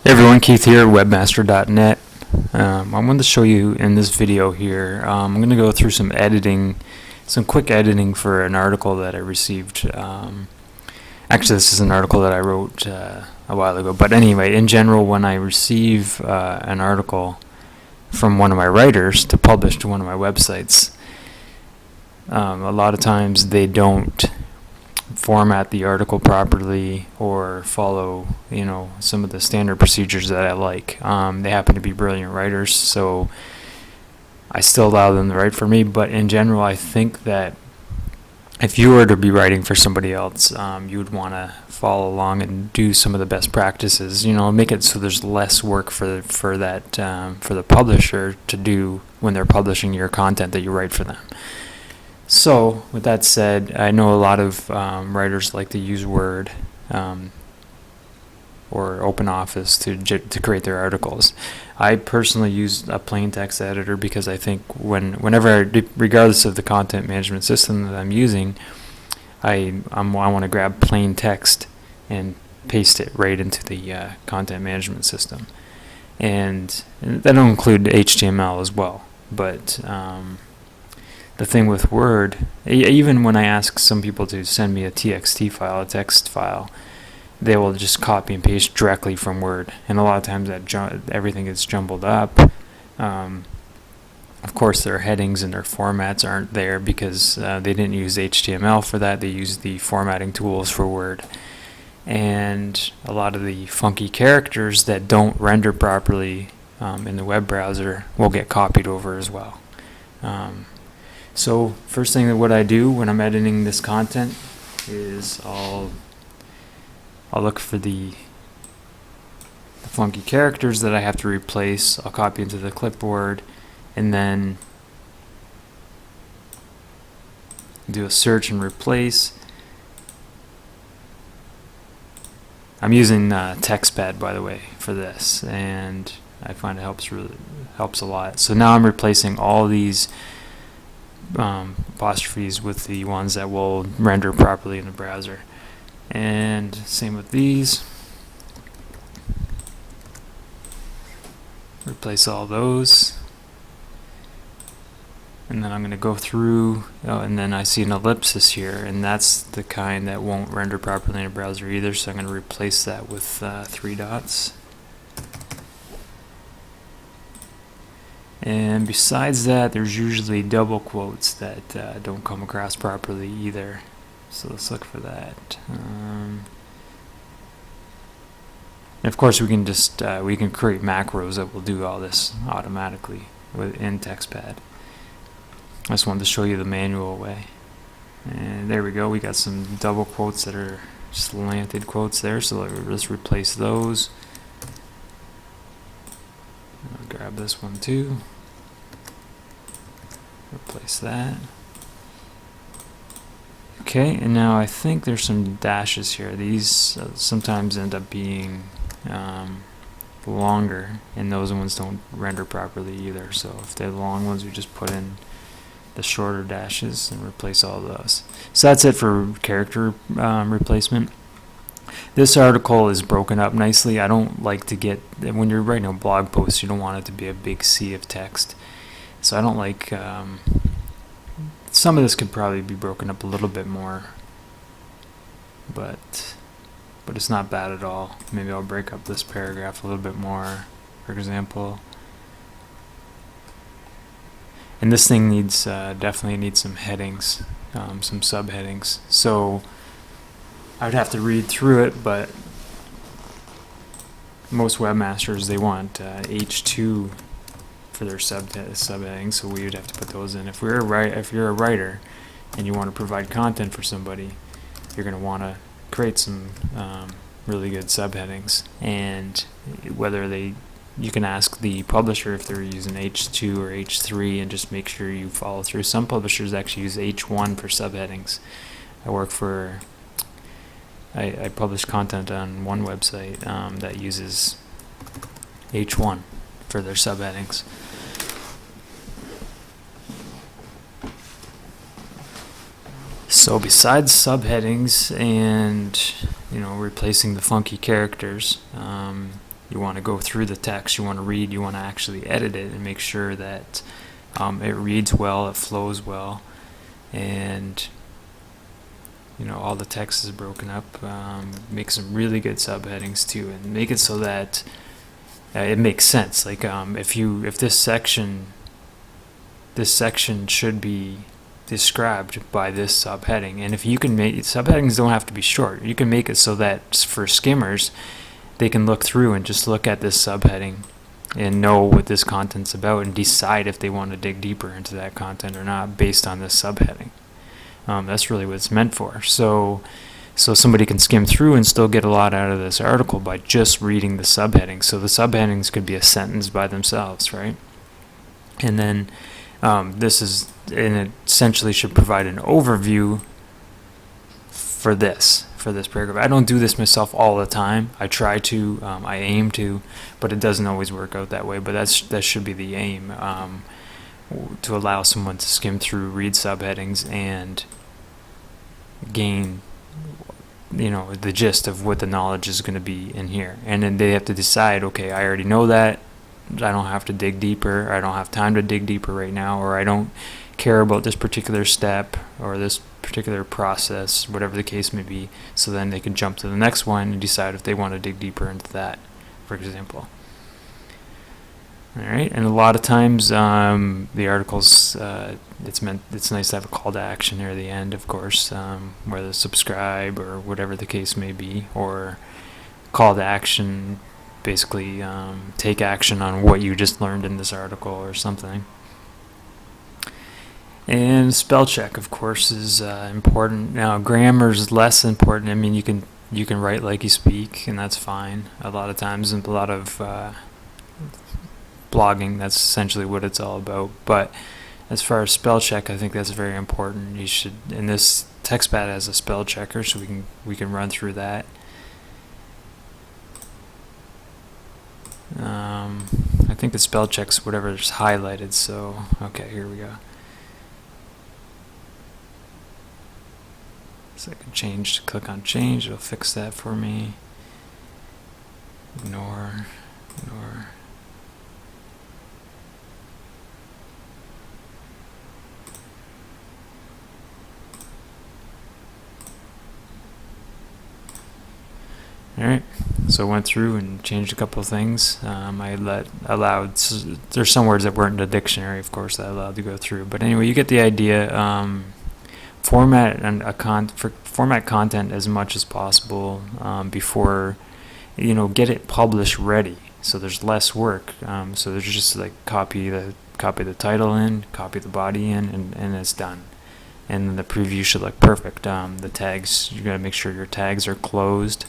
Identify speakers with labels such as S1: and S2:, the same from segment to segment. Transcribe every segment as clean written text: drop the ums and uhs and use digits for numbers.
S1: Hey everyone, Keith here, webmaster.net. I wanted to show you in this video here, I'm going to go through some quick editing for an article that I received. Actually, this is an article that I wrote a while ago, but anyway, in general, when I receive an article from one of my writers to publish to one of my websites, a lot of times they don't format the article properly or follow, some of the standard procedures that I like. They happen to be brilliant writers, so I still allow them to write for me, but in general I think that if you were to be writing for somebody else, you would want to follow along and do some of the best practices, make it so there's less work for the publisher to do when they're publishing your content that you write for them. So, with that said, I know a lot of writers like to use Word or OpenOffice to create their articles. I personally use a plain text editor because I think whenever, regardless of the content management system that I'm using, I want to grab plain text and paste it right into the content management system, and that don't include HTML as well, but the thing with Word, even when I ask some people to send me a TXT file, a text file, they will just copy and paste directly from Word, and a lot of times everything gets jumbled up. Of course, their headings and their formats aren't there because they didn't use HTML for that. They used the formatting tools for Word, and a lot of the funky characters that don't render properly in the web browser will get copied over as well. So first thing that what I do when I'm editing this content is I'll look for the funky characters that I have to replace. I'll copy into the clipboard and then do a search and replace. I'm using TextPad, by the way, for this, and I find it helps a lot. So now I'm replacing all these apostrophes with the ones that will render properly in the browser, and same with these. Replace all those, and then I'm going to go through, and then I see an ellipsis here, and that's the kind that won't render properly in a browser either, so I'm going to replace that with 3 dots. And besides that, there's usually double quotes that don't come across properly either. So let's look for that. And of course, we can just we can create macros that will do all this automatically in TextPad. I just wanted to show you the manual way. And there we go. We got some double quotes that are slanted quotes there. So let's replace those. I'll grab this one too. Replace that. Okay, and now I think there's some dashes here. These sometimes end up being longer, and those ones don't render properly either. So if they're the long ones, we just put in the shorter dashes and replace all those. So that's it for character replacement. This article is broken up nicely. I don't like to get, when you're writing a blog post, you don't want it to be a big sea of text. So I don't like, some of this could probably be broken up a little bit more, but it's not bad at all. Maybe I'll break up this paragraph a little bit more, for example. And this thing needs, definitely needs some headings, some subheadings. So I would have to read through it, but most webmasters, they want H2 for their subheadings, so we would have to put those in. If you're a writer and you want to provide content for somebody, you're going to want to create some really good subheadings, and you can ask the publisher if they're using H2 or H3 and just make sure you follow through. Some publishers actually use H1 for subheadings. I publish content on one website that uses H1 for their subheadings. So besides subheadings and replacing the funky characters, you You want to go through the text, you want to read, you want to actually edit it and make sure that it reads well, it flows well, and all the text is broken up. Make some really good subheadings too, and make it so that it makes sense. Like if this section should be described by this subheading, and if you can make subheadings, don't have to be short. You can make it so that for skimmers, they can look through and just look at this subheading and know what this content's about and decide if they want to dig deeper into that content or not based on this subheading. That's really what it's meant for. So somebody can skim through and still get a lot out of this article by just reading the subheadings. So the subheadings could be a sentence by themselves, right? And then it essentially should provide an overview for this paragraph. I don't do this myself all the time. I try to, I aim to, but it doesn't always work out that way. But that should be the aim, to allow someone to skim through, read subheadings, and gain, the gist of what the knowledge is going to be in here. And then they have to decide, okay, I already know that. I don't have to dig deeper. I don't have time to dig deeper right now, or I don't care about this particular step or this particular process, whatever the case may be. So then they can jump to the next one and decide if they want to dig deeper into that, for example. All right, and a lot of times the articles, it's nice to have a call to action near the end, of course, whether subscribe or whatever the case may be, or call to action, basically take action on what you just learned in this article or something. And spell check, of course, is important. Now, grammar is less important. I mean, you can write like you speak, and that's fine. A lot of times, in a lot of blogging, that's essentially what it's all about. But as far as spell check, I think that's very important. You should, and this TextPad has a spell checker, so we can run through that. I think the spell checks whatever's highlighted. So okay, here we go. So I can click on change, it'll fix that for me. Ignore. Alright, so I went through and changed a couple of things. There's some words that weren't in the dictionary, of course, that I allowed to go through. But anyway, you get the idea. Format content as much as possible before, get it published ready. So there's less work. So there's just like copy the title in, copy the body in, and it's done. And then the preview should look perfect. The tags, you gotta make sure your tags are closed.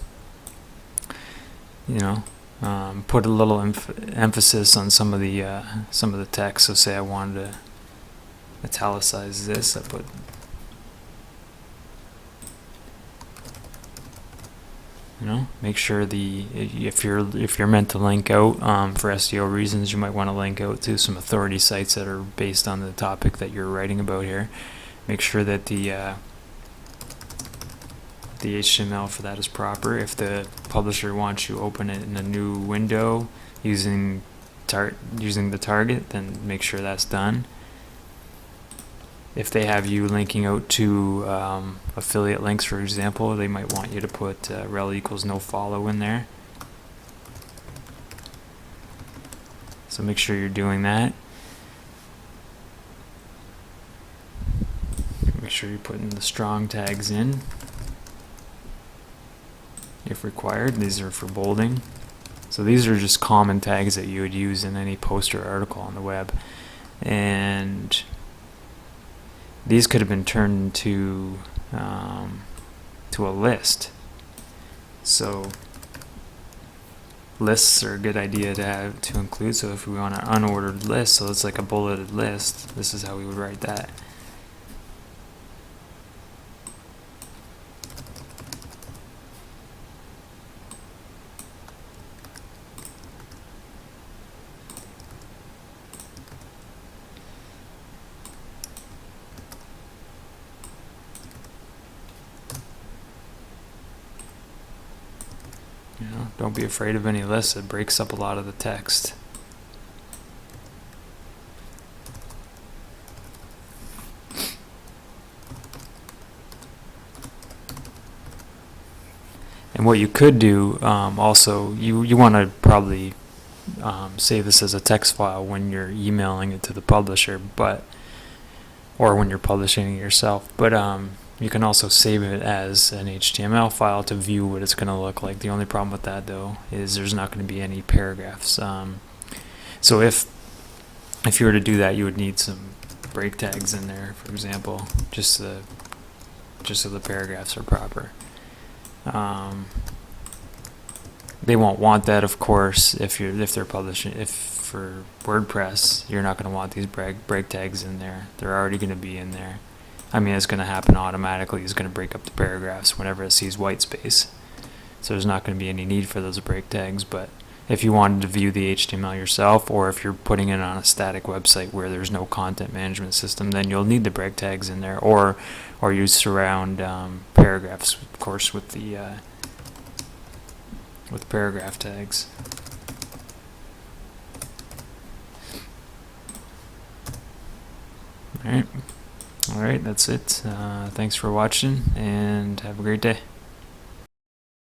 S1: Put a little emphasis on some of the text. So say I wanted to italicize this, I put. Make sure if you're meant to link out for SEO reasons, you might want to link out to some authority sites that are based on the topic that you're writing about here. Make sure that the HTML for that is proper. If the publisher wants you to open it in a new window using the target, then make sure that's done. If they have you linking out to affiliate links, for example, they might want you to put rel equals no follow in there. So make sure you're doing that. Make sure you're putting the strong tags in if required. These are for bolding. So these are just common tags that you would use in any post or article on the web. And these could have been turned into to a list. So lists are a good idea to include. So if we want an unordered list, so it's like a bulleted list, this is how we would write that. Don't be afraid of any lists. It breaks up a lot of the text. And what you could do also, you want to probably save this as a text file when you're emailing it to the publisher, or when you're publishing it yourself. But you can also save it as an HTML file to view what it's going to look like. The only problem with that, though, is there's not going to be any paragraphs. So if you were to do that, you would need some break tags in there, for example, just so the paragraphs are proper. They won't want that, of course, if they're publishing. If for WordPress, you're not going to want these break tags in there. They're already going to be in there. I mean, it's going to happen automatically. It's going to break up the paragraphs whenever it sees white space. So there's not going to be any need for those break tags. But if you wanted to view the HTML yourself, or if you're putting it on a static website where there's no content management system, then you'll need the break tags in there, or you surround paragraphs, of course, with paragraph tags. All right, that's it. Thanks for watching, and have a great day.